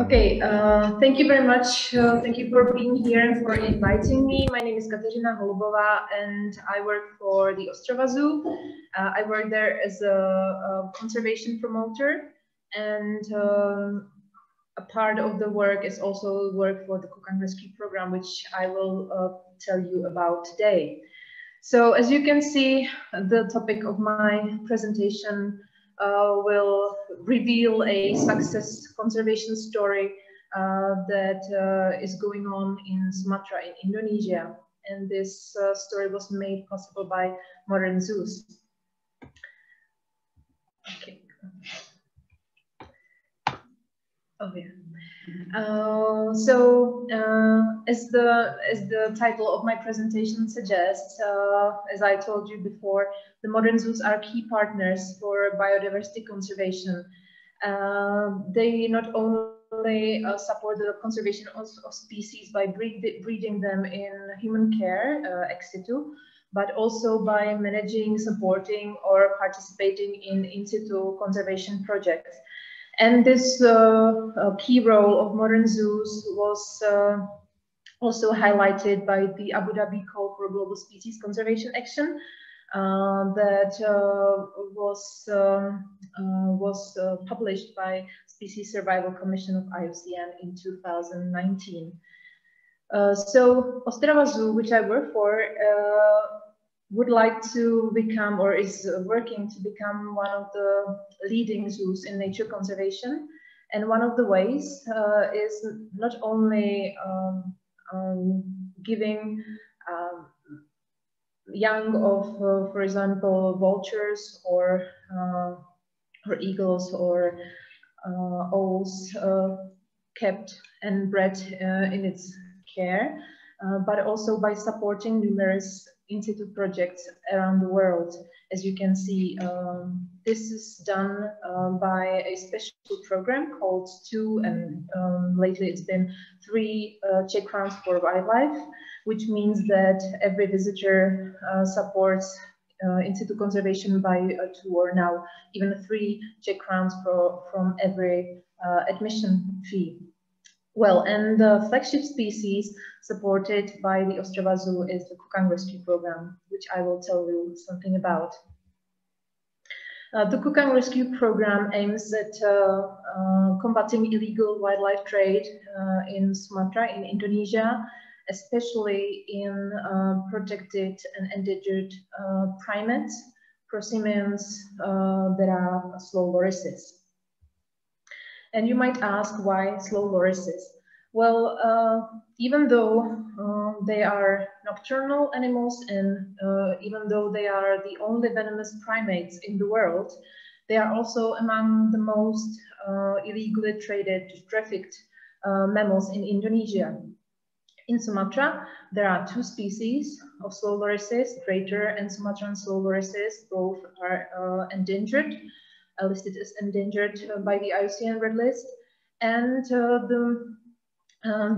Okay, thank you very much. Thank you for being here and for inviting me. My name is Kateřina Holubová and I work for the Ostrava Zoo. I work there as a conservation promoter, and a part of the work is also work for the Kukang Rescue Program, which I will tell you about today. So as you can see, the topic of my presentation will reveal a success conservation story that is going on in Sumatra in Indonesia. And this story was made possible by modern zoos. Okay. Oh yeah. As the title of my presentation suggests, as I told you before, the modern zoos are key partners for biodiversity conservation. They not only support the conservation of species by breeding them in human care, ex situ, but also by managing, supporting, or participating in situ conservation projects. And this key role of modern zoos was also highlighted by the Abu Dhabi Call for Global Species Conservation Action that was published by Species Survival Commission of IUCN in 2019. So Ostrava Zoo, which I work for, would like to become, or is working to become, one of the leading zoos in nature conservation. And one of the ways is not only giving young of, for example, vultures or eagles or owls kept and bred in its care, but also by supporting numerous in situ projects around the world. As you can see, this is done by a special program called 2, and lately it's been 3 Czech crowns for wildlife, which means that every visitor supports in situ conservation by 2 or now even 3 Czech crowns from every admission fee. Well, and the flagship species supported by the Ostrava Zoo is the Kukang Rescue Program, which I will tell you something about. The Kukang Rescue Program aims at combating illegal wildlife trade in Sumatra, in Indonesia, especially in protected and endangered primates, prosimians that are slow lorises. And you might ask, why slow lorises? Well, even though they are nocturnal animals, and even though they are the only venomous primates in the world, they are also among the most illegally trafficked mammals in Indonesia. In Sumatra, there are 2 species of slow lorises, greater and Sumatran slow lorises. Both are endangered, listed as endangered by the IUCN Red List, and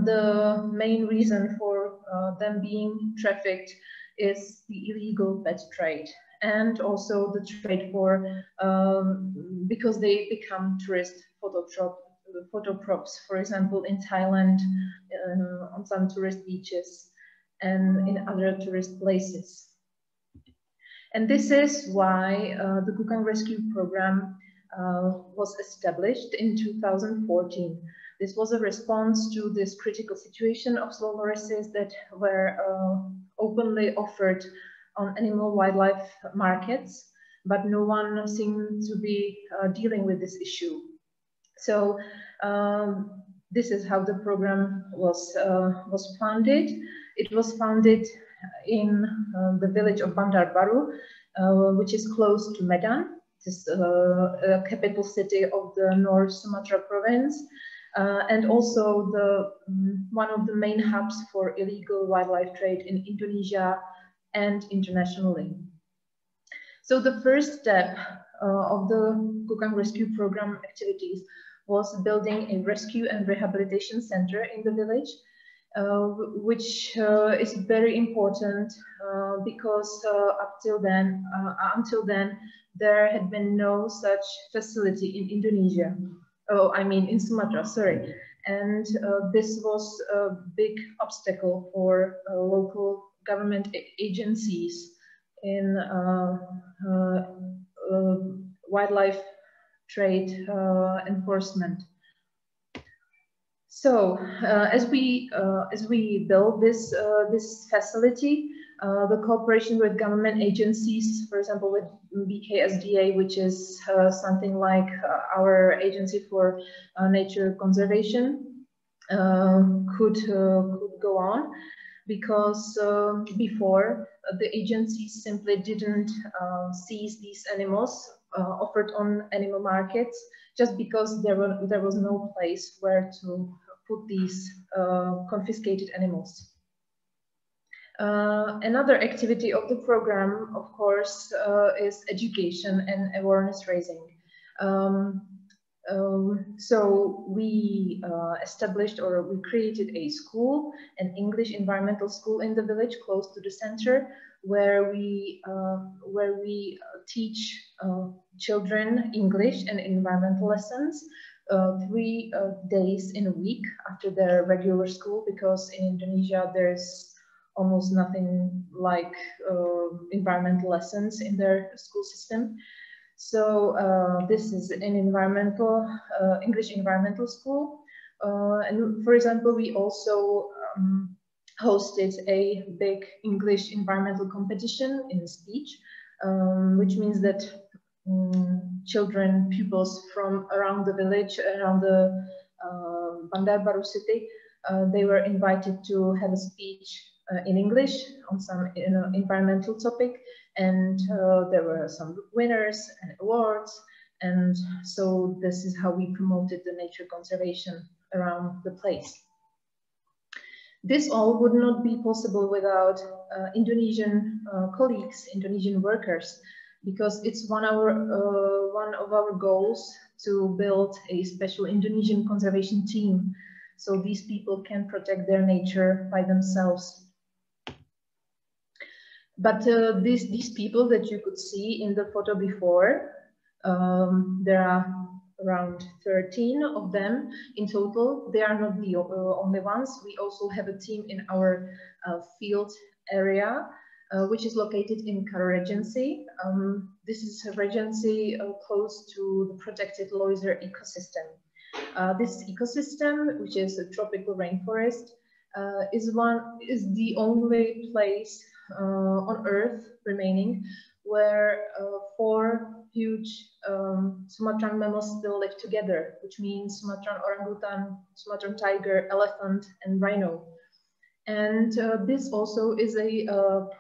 the main reason for them being trafficked is the illegal pet trade, and also the trade for because they become tourist photo props, for example, in Thailand, on some tourist beaches, and in other tourist places. And this is why the Kukang Rescue Program was established in 2014. This was a response to this critical situation of slow lorises that were openly offered on animal wildlife markets, but no one seemed to be dealing with this issue. So this is how the program was founded. It was founded in the village of Bandar Baru, which is close to Medan, this capital city of the North Sumatra province, and also one of the main hubs for illegal wildlife trade in Indonesia and internationally. So the first step of the Kukang Rescue Program activities was building a rescue and rehabilitation center in the village, which is very important because until then there had been no such facility in Indonesia. Oh, I mean in Sumatra, sorry. And this was a big obstacle for local government agencies in wildlife trade enforcement. So as we build this facility, the cooperation with government agencies, for example, with BKSDA, which is something like our agency for nature conservation, could go on, because before the agencies simply didn't seize these animals offered on animal markets, just because there was no place where to put these confiscated animals. Another activity of the program, of course, is education and awareness raising. So we established, or we created a school, an English environmental school in the village close to the center, where we teach children English and environmental lessons 3 days in a week after their regular school, because in Indonesia there's almost nothing like environmental lessons in their school system. So this is an environmental, English environmental school. And for example, we also hosted a big English environmental competition in speech, which means that children, pupils from around the village, around the Bandar Baru city, they were invited to have a speech in English on some environmental topic, and there were some winners and awards, and so this is how we promoted the nature conservation around the place. This all would not be possible without Indonesian colleagues, Indonesian workers, because it's one of our goals to build a special Indonesian conservation team, so these people can protect their nature by themselves. But these people that you could see in the photo before, there are around 13 of them in total. They are not the only ones. We also have a team in our field area, which is located in Karo Regency. This is a regency close to the protected lorises ecosystem. This ecosystem, which is a tropical rainforest, is the only place on Earth remaining where 4 huge Sumatran mammals still live together, which means Sumatran orangutan, Sumatran tiger, elephant, and rhino. And this also is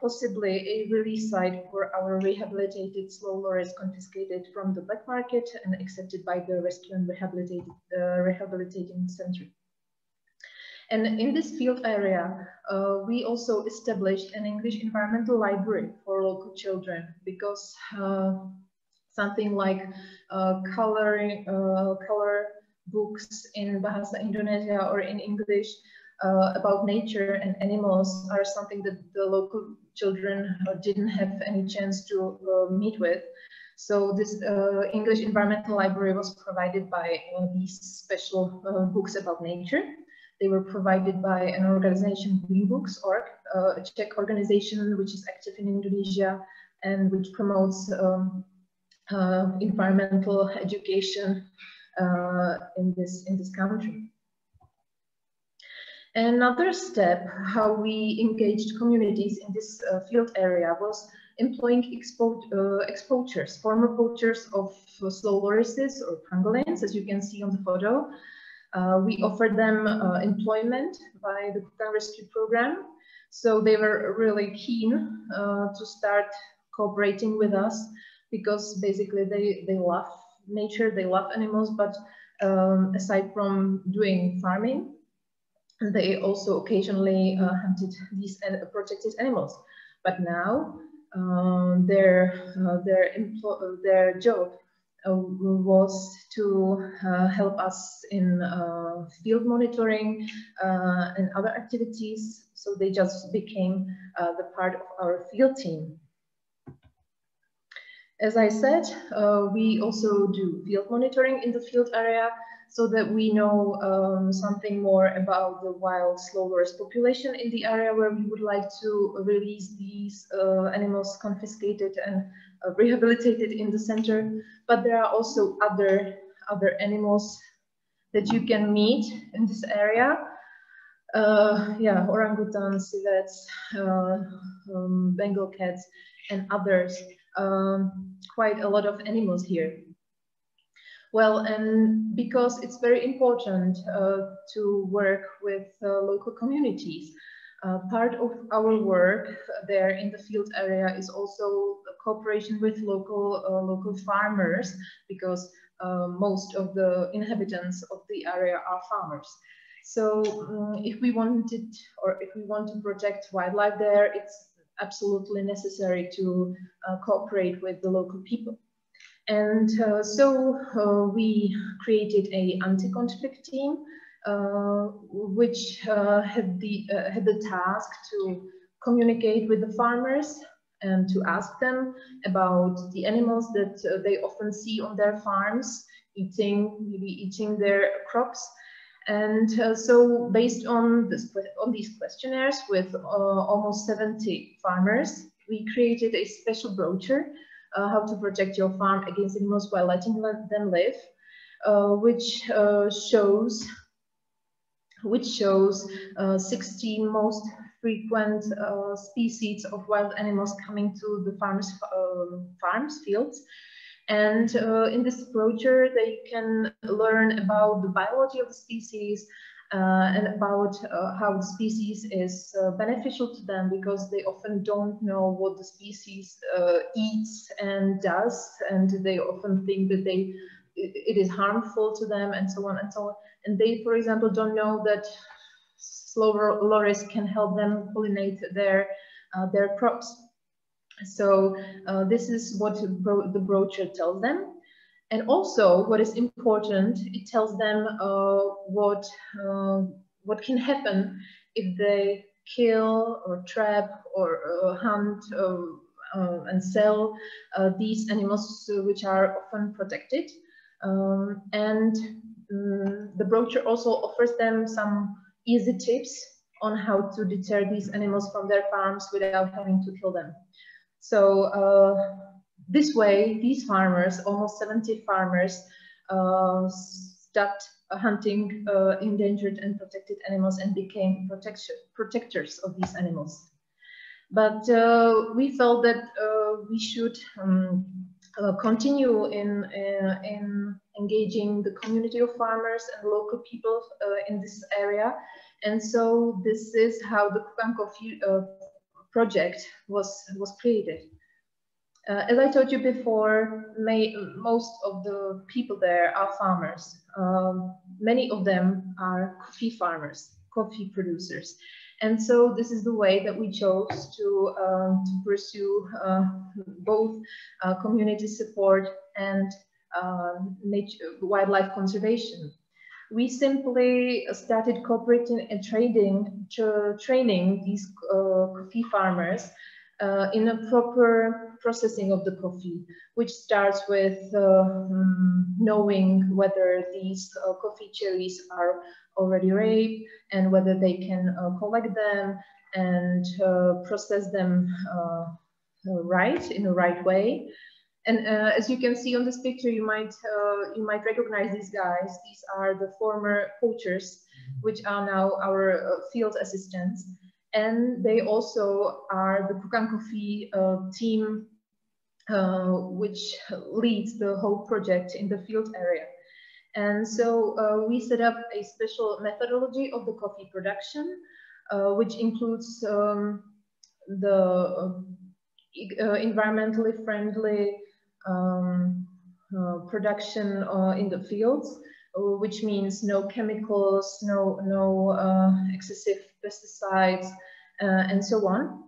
possibly a release site for our rehabilitated slow lorises confiscated from the black market and accepted by the Rescue and Rehabilitating Center. And in this field area, we also established an English environmental library for local children, because something like color books in Bahasa Indonesia or in English about nature and animals are something that the local children didn't have any chance to meet with. So this English environmental library was provided by these special books about nature. They were provided by an organization, Green Books Org, a Czech organization which is active in Indonesia and which promotes environmental education in this country. Another step how we engaged communities in this field area was employing poachers, former poachers of slow lorises or pangolins, as you can see on the photo. We offered them employment by the Kukang Rescue Program. So they were really keen to start cooperating with us, because basically they love nature, they love animals, but aside from doing farming, they also occasionally hunted these protected animals. But now their job was to help us in field monitoring and other activities. So they just became the part of our field team. As I said, we also do field monitoring in the field area. so that we know something more about the wild slow loris population in the area where we would like to release these animals confiscated and rehabilitated in the center. But there are also other animals that you can meet in this area. Yeah, orangutans, civets, Bengal cats, and others. Quite a lot of animals here. Well, and because it's very important to work with local communities, part of our work there in the field area is also cooperation with local farmers, because most of the inhabitants of the area are farmers. So if we want to protect wildlife there, it's absolutely necessary to cooperate with the local people. And so we created a anti-conflict team, which had the task to communicate with the farmers and to ask them about the animals that they often see on their farms, maybe eating their crops. And so based on these questionnaires with almost 70 farmers, we created a special brochure, how to protect your farm against animals while letting them live, which shows 16 most frequent species of wild animals coming to the farms, fields. And in this brochure, they can learn about the biology of the species and about how the species is beneficial to them, because they often don't know what the species eats and does, and they often think that it is harmful to them, and so on and so on. And they, for example, don't know that slow loris can help them pollinate their crops. So this is what the brochure tells them. And also, what is important, it tells them what can happen if they kill or trap or hunt and sell these animals which are often protected. And the brochure also offers them some easy tips on how to deter these animals from their farms without having to kill them. So this way, these farmers, almost 70 farmers, stopped hunting endangered and protected animals and became protectors of these animals. But we felt that we should continue in engaging the community of farmers and local people in this area. And so this is how the Kukang Coffee project was created. As I told you before, most of the people there are farmers. Many of them are coffee farmers, coffee producers. And so this is the way that we chose to pursue both community support and wildlife conservation. We simply started cooperating and training these coffee farmers in a proper processing of the coffee, which starts with knowing whether these coffee cherries are already ripe and whether they can collect them and process them in the right way. And as you can see on this picture, you might recognize these guys. These are the former poachers, which are now our field assistants. And they also are the Kukang Coffee team, which leads the whole project in the field area. And so we set up a special methodology of the coffee production, which includes the environmentally friendly production in the fields, which means no chemicals, no excessive pesticides, and so on.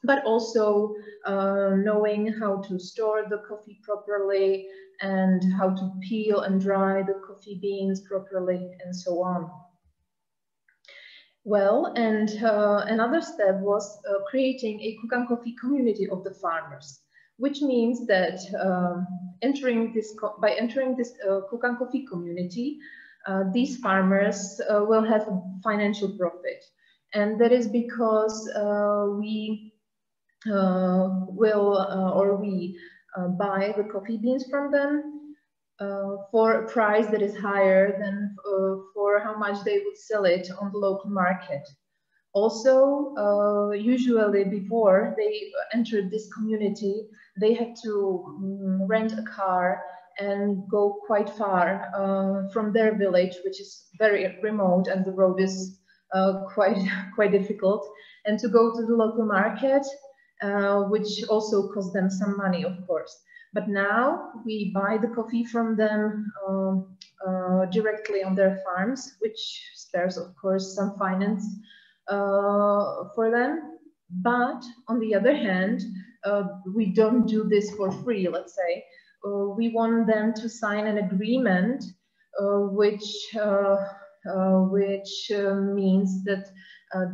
But also knowing how to store the coffee properly and how to peel and dry the coffee beans properly, and so on. Well, and another step was creating a Kukang Coffee community of the farmers, which means that by entering this Kukang Coffee community, these farmers will have a financial profit. And that is because we buy the coffee beans from them for a price that is higher than for how much they would sell it on the local market. Also, usually before they entered this community, they had to rent a car and go quite far from their village, which is very remote and the road is quite difficult, and to go to the local market, which also cost them some money, of course. But now we buy the coffee from them directly on their farms, which spares, of course, some finance for them. But on the other hand, we don't do this for free, let's say. We want them to sign an agreement which means that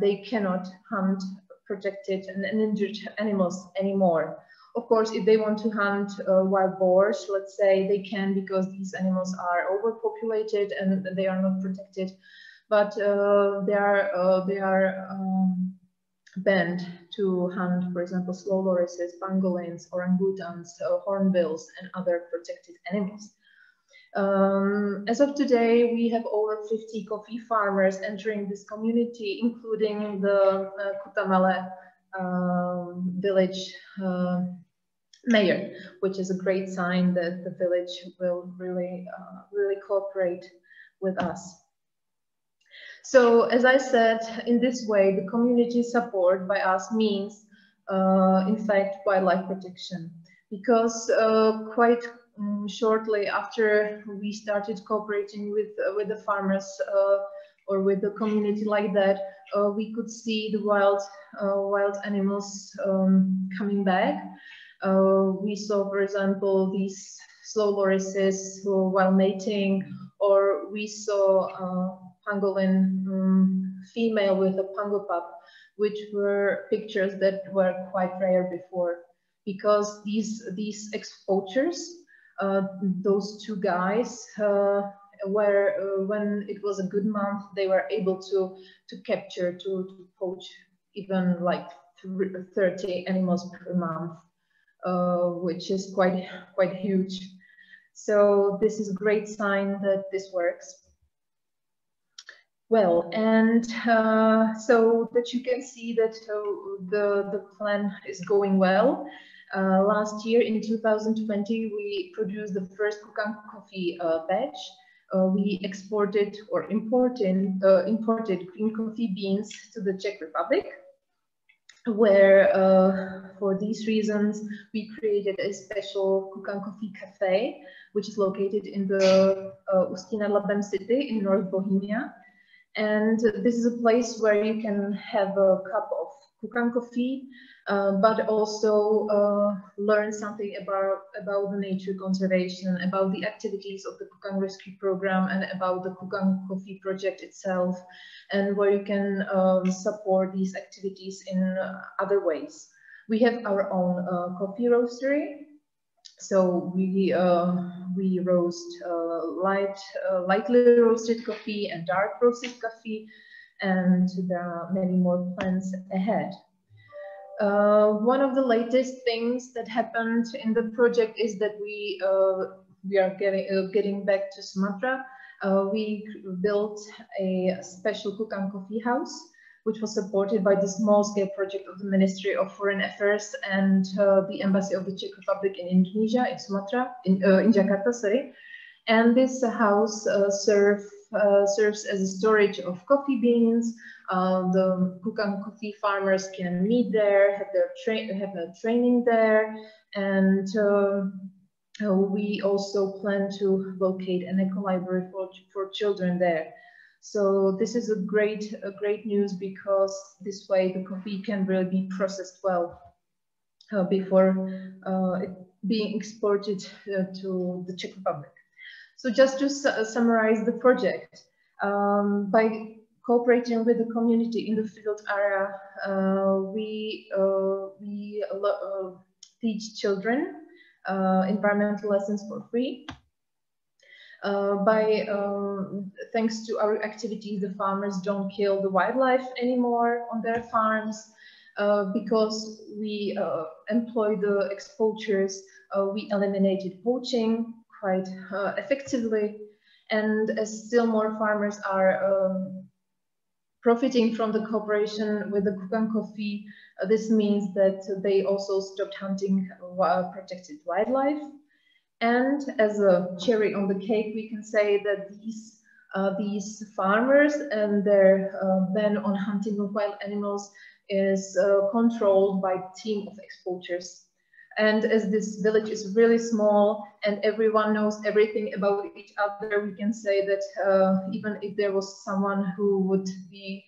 they cannot hunt protected and endangered animals anymore. Of course, if they want to hunt wild boars, let's say, they can, because these animals are overpopulated and they are not protected. But they are banned to hunt, for example, slow lorises, pangolins, orangutans, hornbills, and other protected animals. As of today, we have over 50 coffee farmers entering this community, including the Kutamale village mayor, which is a great sign that the village will really cooperate with us. So, as I said, in this way, the community support by us means, in fact, wildlife protection, because quite shortly after we started cooperating with the farmers or with the community like that, we could see the wild animals coming back. We saw, for example, these slow lorises while mating, or we saw pangolin female with a pango pup, which were pictures that were quite rare before, because these exposures, those two guys were when it was a good month, they were able to capture, to poach even like 30 animals per month, which is quite huge. So this is a great sign that this works. Well, and so that you can see that the plan is going well. Last year in 2020, we produced the first Kukang coffee batch. We exported or imported green coffee beans to the Czech Republic, where for these reasons we created a special Kukang Coffee Cafe, which is located in the Ústí nad Labem city in North Bohemia. And this is a place where you can have a cup of Kukang coffee, but also learn something about the nature conservation, about the activities of the Kukang Rescue Program, and about the Kukang Coffee project itself, and where you can support these activities in other ways. We have our own coffee roastery. So we roast lightly roasted coffee and dark roasted coffee, and there are many more plans ahead. One of the latest things that happened in the project is that we are getting back to Sumatra. We built a special Kukang coffee house, which was supported by the small-scale project of the Ministry of Foreign Affairs and the Embassy of the Czech Republic in Indonesia, in Sumatra, in Jakarta, sorry. And this house serves as a storage of coffee beans. The Kukang coffee farmers can meet there, have a training there, and we also plan to locate an eco-library for children there. So this is a great news, because this way the coffee can really be processed well before it being exported to the Czech Republic. So just to summarize the project, by cooperating with the community in the field area, we teach children environmental lessons for free. Thanks to our activities, the farmers don't kill the wildlife anymore on their farms. Because we employ the exposures, we eliminated poaching quite effectively. And as still more farmers are profiting from the cooperation with the Kukang Coffee, this means that they also stopped hunting protected wildlife. And as a cherry on the cake, we can say that these farmers and their ban on hunting of wild animals is controlled by a team of exporters. And as this village is really small and everyone knows everything about each other, we can say that even if there was someone who would be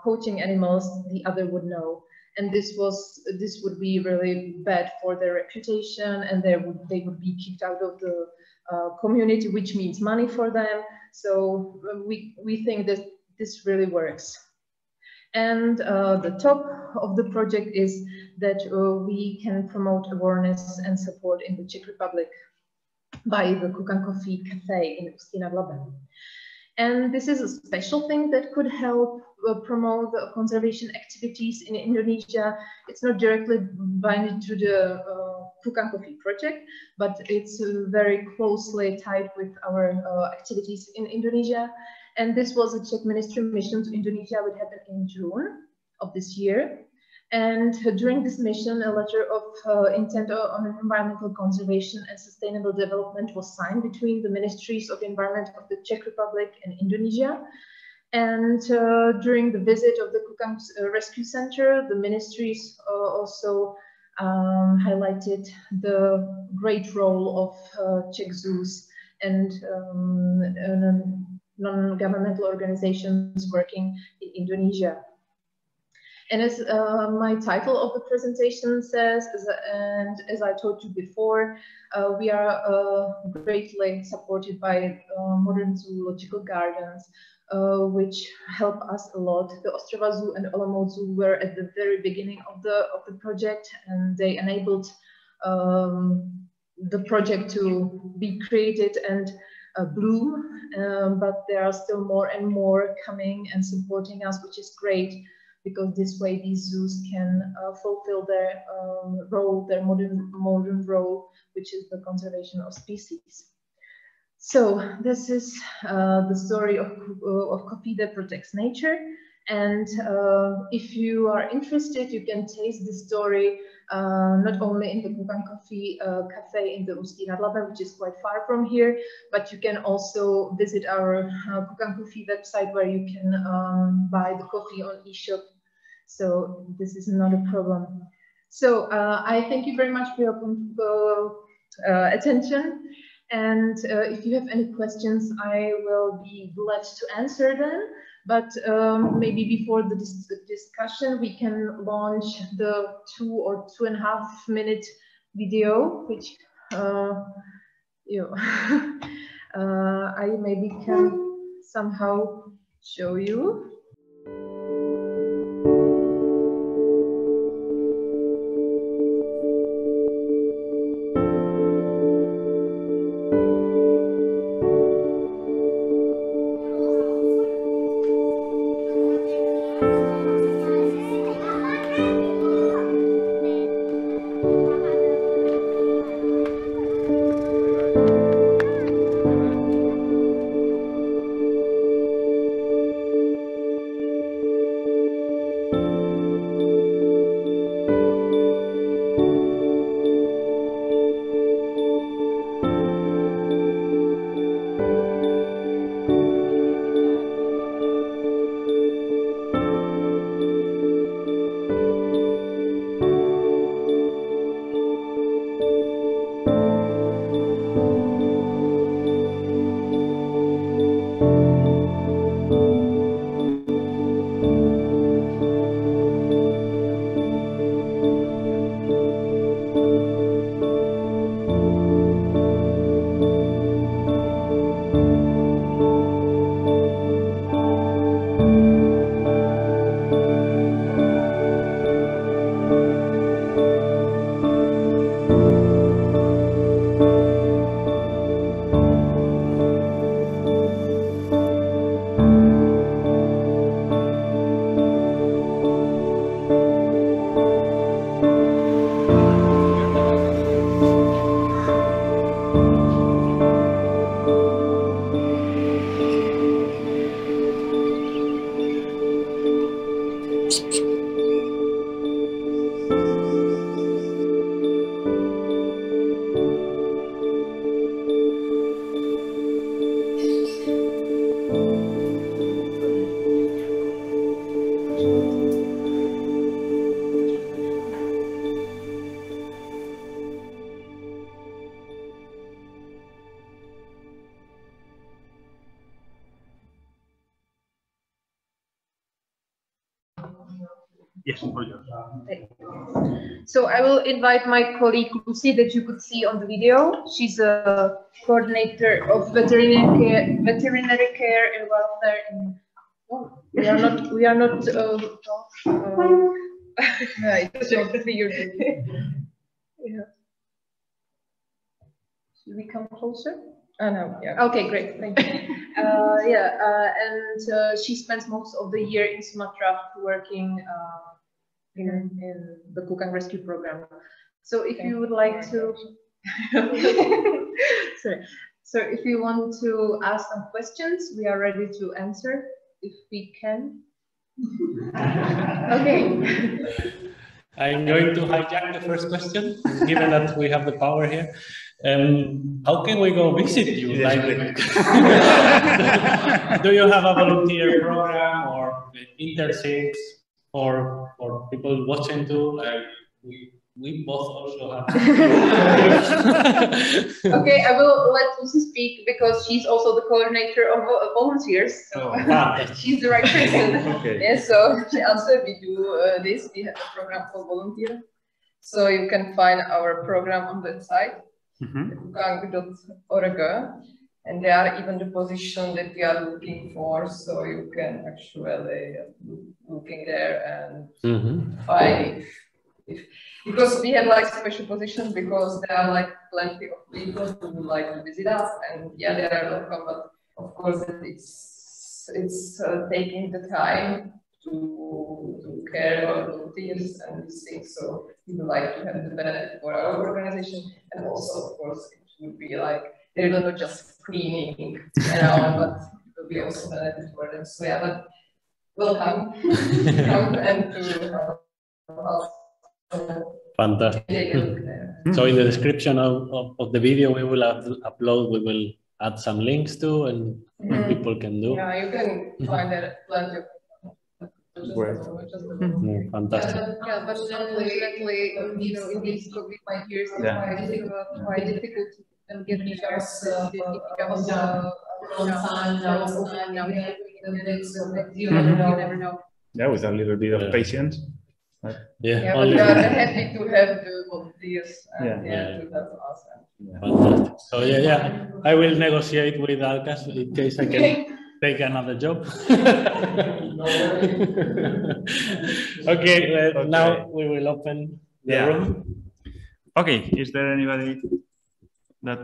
poaching animals, the other would know. And this would be really bad for their reputation, and they would be kicked out of the community, which means money for them. So we think that this really works. And the top of the project is that we can promote awareness and support in the Czech Republic by the Kukang Coffee Cafe in Ústí nad Labem. And this is a special thing that could help promote the conservation activities in Indonesia. It's not directly binding to the Kukang Coffee project, but it's very closely tied with our activities in Indonesia. And this was a Czech ministry mission to Indonesia, which happened in June of this year. And during this mission, a letter of intent on environmental conservation and sustainable development was signed between the ministries of environment of the Czech Republic and Indonesia. And during the visit of the Kukang Rescue Center, the ministries also highlighted the great role of Czech zoos and non-governmental organizations working in Indonesia. And as my title of the presentation says, and as I told you before, we are greatly supported by modern zoological gardens, which help us a lot. The Ostrava Zoo and Olomouc Zoo were at the very beginning of the project, and they enabled the project to be created and bloom. But there are still more and more coming and supporting us, which is great, because this way these zoos can fulfill their role, their modern role, which is the conservation of species. So this is the story of coffee that protects nature. And if you are interested, you can taste the story not only in the Kukang Coffee Cafe in the Ústí nad Labem, which is quite far from here, but you can also visit our Kukang Coffee website, where you can buy the coffee on eShop. So this is not a problem. So I thank you very much for your attention. And if you have any questions, I will be glad to answer them. But maybe before the discussion, we can launch the 2 or 2.5 minute video, which I maybe can somehow show you. Yes, for you. So I will invite my colleague Lucy that you could see on the video. She's a coordinator of veterinary care and welfare in. Oh, we are not. It's just weird. Yeah. Should we come closer? Oh, no, yeah. Okay, great, thank you. And she spends most of the year in Sumatra working in the Kukang Rescue Program. So if you would like to, sorry. So if you want to ask some questions, we are ready to answer if we can. Okay. I'm going to hijack the first question, given that we have the power here. How can we go visit you? Like, do you have a volunteer program or internships for people watching too? We both also have. Okay, I will let Lucy speak because she's also the coordinator of volunteers. So she's the right person. Okay. Yeah, so she answered, we do this. We have a program for volunteer. So you can find our program on the website, kukang.org. And there are even the position that we are looking for. So you can actually looking there and find because we have like special positions because there are like plenty of people who would like to visit us, and yeah, they are welcome, but of course it's taking the time to care about volunteers and these things, so we would like to have the benefit for our organization, and also of course it would be like they will not just cleaning around, but it will be also benefit for them. So yeah, but welcome come and to help us. Fantastic. So in the description of the video we will upload, we will add some links to, and people can do. Yeah, you can find that plenty of. Fantastic. Yeah, but unfortunately, you know, in these COVID years, it's quite difficult to get the jobs. You never know. Yeah, with a little bit of patience. Yeah, but we are happy to have the volunteers and to help us. Fantastic. So yeah, I will negotiate with Alcas in case I can take another job. Okay, now we will open the room. Okay, is there anybody that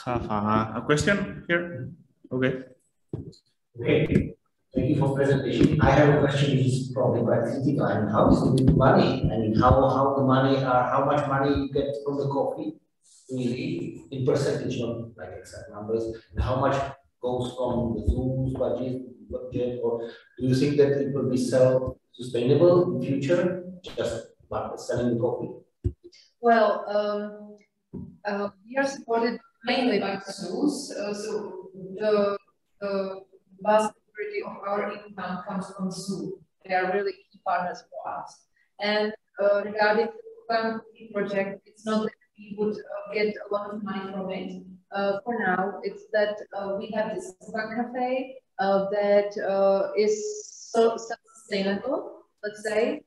have a question here? Okay. Okay. Thank you for presentation. I have a question which is probably quite critical. I mean, how is it with money? I mean, how the money how much money you get from the coffee, really, in percentage, not like exact numbers, and how much goes from the zoo's budget, or do you think that it will be self-sustainable in future, just selling the coffee? Well, we are supported mainly by the zoos, so the vast majority of our income comes from zoo. They are really key partners for us. And regarding the Kukang Coffee project, it's not that we would get a lot of money from it. For now, it's that we have this Kukang Cafe that is so self-sustainable, let's say.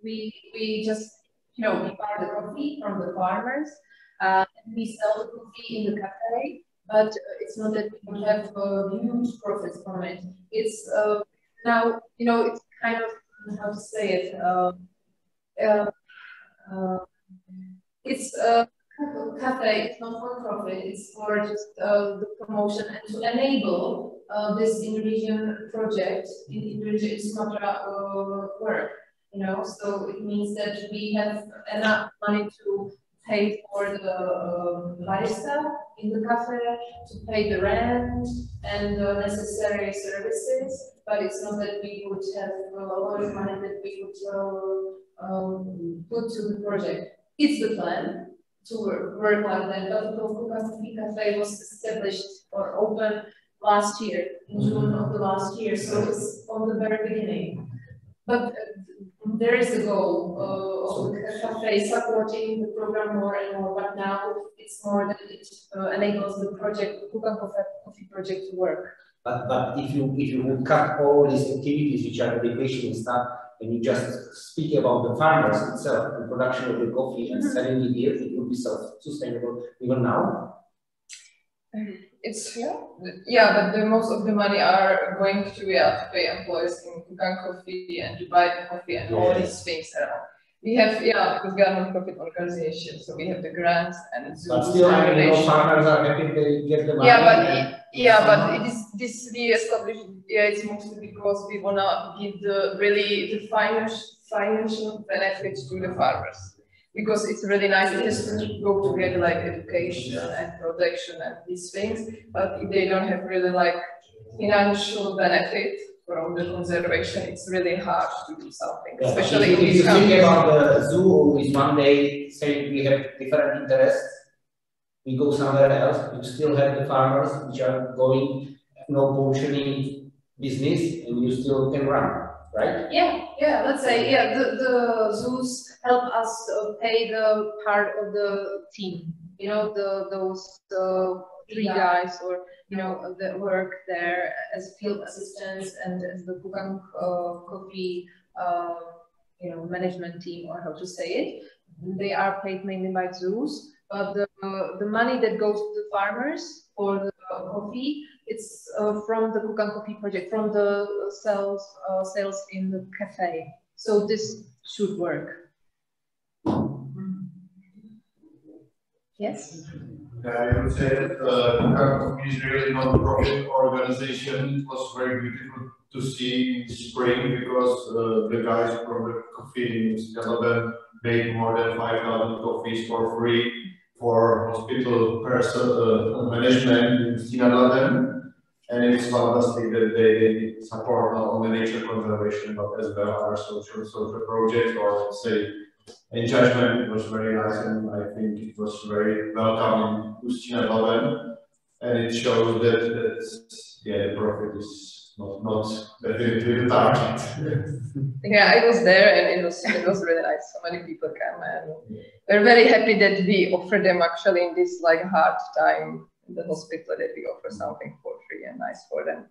We just, you know, we buy the coffee from the farmers and we sell the coffee in the cafe. But it's not that we would have huge profits from it. It's now, you know, it's kind of, how to say it, it's a cafe, it's not for profit, it's for just the promotion and to enable this Indonesian project in Indonesia, Sumatra work, you know, so it means that we have enough money to pay for the barista in the cafe, to pay the rent and the necessary services, but it's not that we would have a lot of money that we would put to the project. It's the plan to work like that, but the Kukang Coffee Cafe was established or opened last year, in June of the last year, so it's from the very beginning. But there is a goal of the cafe supporting the program more and more, but now it's more that it enables the project, the Kukang Coffee project to work. But if you would cut all these activities which are education and stuff, and you just speak about the farmers itself, the production of the coffee and selling it here, it will be self-sustainable even now? It's but the most of the money are going to pay employees in Kukang Coffee and to buy the coffee and all these things around. We have because we are non-profit organization, so we have the grants and but still, I mean, farmers are happy they get the money. But it is this re-established. It's mostly because we wanna give the financial benefits to the farmers. Because it's really nice, it has to go together like education and protection and these things, but if they don't have really like financial benefit from the conservation, it's really hard to do something, especially if you think about the zoo, who is one day saying we have different interests, we go somewhere else, you still have the farmers which are going no functioning business and you still can run, right? Let's say, the zoos help us pay the part of the team, you know, those 3 guys or, you know, that work there as field assistants and as the Kukang Coffee, you know, management team, or how to say it. They are paid mainly by zoos, but the money that goes to the farmers for the coffee, it's from the Kukang Coffee project, from the sales in the cafe. So this should work. Yes? I would say that Kukang Coffee is really non-profit organization. It was very beautiful to see in spring because the guys from the coffee in Scotland made more than 5,000 coffees for free for hospital management in Sinaladen. And it's fantastic that they support not only nature conservation but as well other social projects, or let's say engagement. It was very nice, and I think it was very welcome in Sinaladen. And it shows that the profit is not definitely the target. I was there and it was really nice. So many people came and we're very happy that we offer them actually in this like hard time in the hospital, that we offer something for free and nice for them.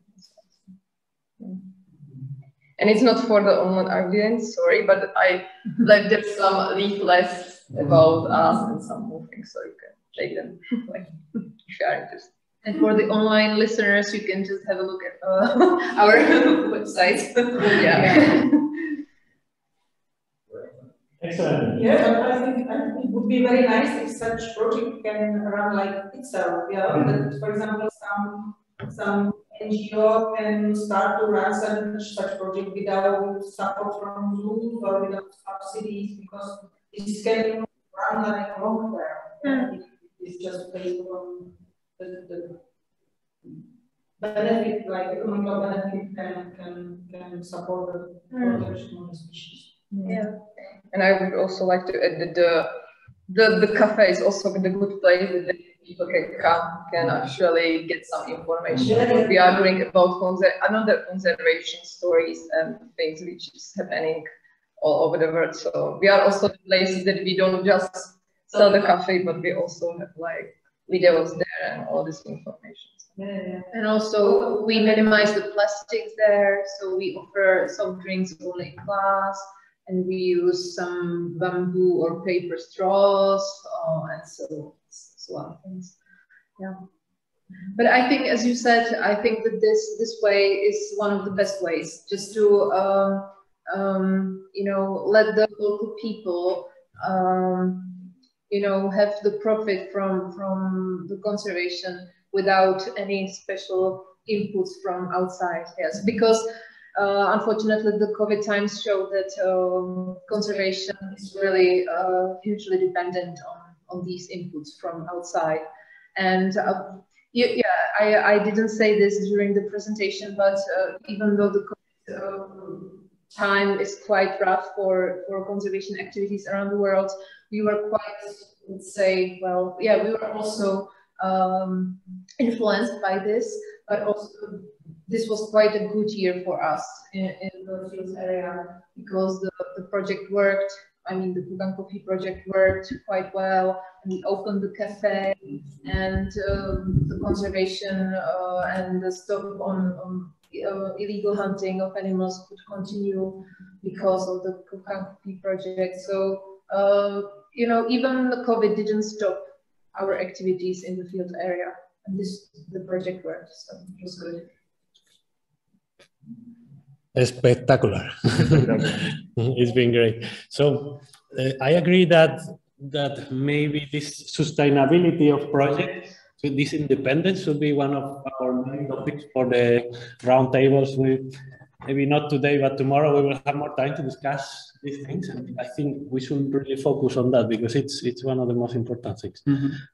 And it's not for the online audience, sorry, but I left them some leaflets about us and some more things, so you can take them like, if you are interested. And for the online listeners, you can just have a look at our website. Excellent. Yeah, I think it would be very nice if such project can run like itself. That, for example, some NGO can start to run such project without support from zoos or without subsidies, because this can run like long term. It's just based on the benefit, like economical benefit can support the protection of the species. And I would also like to add that the cafe is also a good place that people can actually get some information. What we are doing about another conservation stories and things which is happening all over the world. So we are also the places that we don't just sell the cafe, but we also have like videos there and all this information. And also we minimize the plastics there, so we offer soft drinks only in class, and we use some bamboo or paper straws and so on things. But I think, as you said, I think that this way is one of the best ways, just to you know, let the local people you know, have the profit from the conservation without any special inputs from outside. Yes, because unfortunately the COVID times show that conservation is really hugely dependent on these inputs from outside. And I didn't say this during the presentation, but even though the COVID time is quite rough for conservation activities around the world, we were quite, let's say, well, we were also influenced by this, but also this was quite a good year for us in the field area, because the project worked. I mean, the Kukang Coffee project worked quite well, and we opened the cafe, and the conservation and the stop on illegal hunting of animals could continue because of the Kukang Coffee project. So, you know, even the COVID didn't stop our activities in the field area, and the project worked, so it was good. Spectacular. It's been great. So I agree that maybe this sustainability of projects, so this independence should be one of our main topics for the roundtables. Maybe not today, but tomorrow we will have more time to discuss these things. And I think we should really focus on that because it's one of the most important things.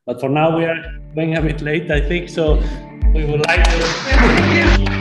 But for now, we are going a bit late, I think. So we would like to.